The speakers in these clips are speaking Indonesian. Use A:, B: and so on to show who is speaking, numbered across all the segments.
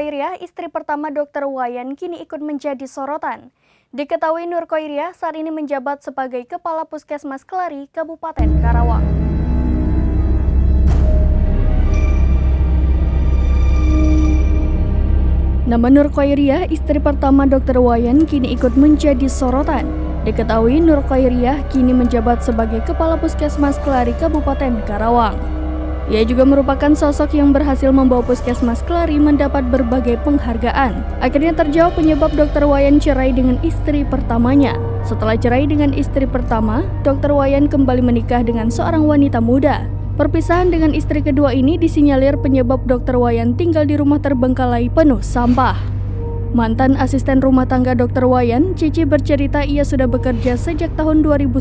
A: Khoiriah, istri pertama Dr. Wayan, kini ikut menjadi sorotan. Diketahui Nur Khoiriah saat ini menjabat sebagai Kepala Puskesmas Kelari, Kabupaten Karawang. Nama Nur Khoiriah, istri pertama Dr. Wayan, kini ikut menjadi sorotan. Diketahui Nur Khoiriah kini menjabat sebagai Kepala Puskesmas Kelari, Kabupaten Karawang. Ia juga merupakan sosok yang berhasil membawa Puskesmas Kelari mendapat berbagai penghargaan. Akhirnya terjawab penyebab Dr. Wayan cerai dengan istri pertamanya. Setelah cerai dengan istri pertama, Dr. Wayan kembali menikah dengan seorang wanita muda. Perpisahan dengan istri kedua ini disinyalir penyebab Dr. Wayan tinggal di rumah terbengkalai penuh sampah. Mantan asisten rumah tangga Dr. Wayan, Cici bercerita ia sudah bekerja sejak tahun 2010.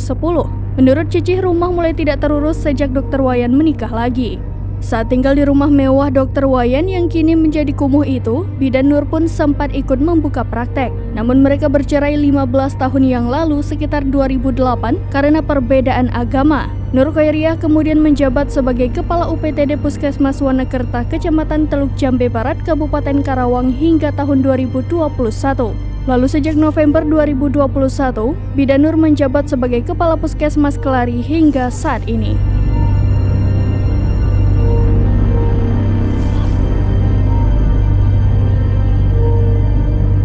A: Menurut Cici, rumah mulai tidak terurus sejak Dr. Wayan menikah lagi. Saat tinggal di rumah mewah Dr. Wayan yang kini menjadi kumuh itu, bidan Nur pun sempat ikut membuka praktek. Namun mereka bercerai 15 tahun yang lalu sekitar 2008 karena perbedaan agama. Nur Khoiriah kemudian menjabat sebagai Kepala UPTD Puskesmas Wonekerta, Kecamatan Teluk Jambe Barat, Kabupaten Karawang hingga tahun 2021. Lalu sejak November 2021, bidan Nur menjabat sebagai Kepala Puskesmas Kelari hingga saat ini.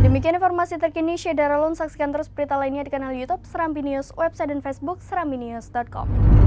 A: Demikian informasi terkini Syedara Lun, saksikan terus berita lainnya di kanal YouTube Serambi News, website dan Facebook serambinews.com.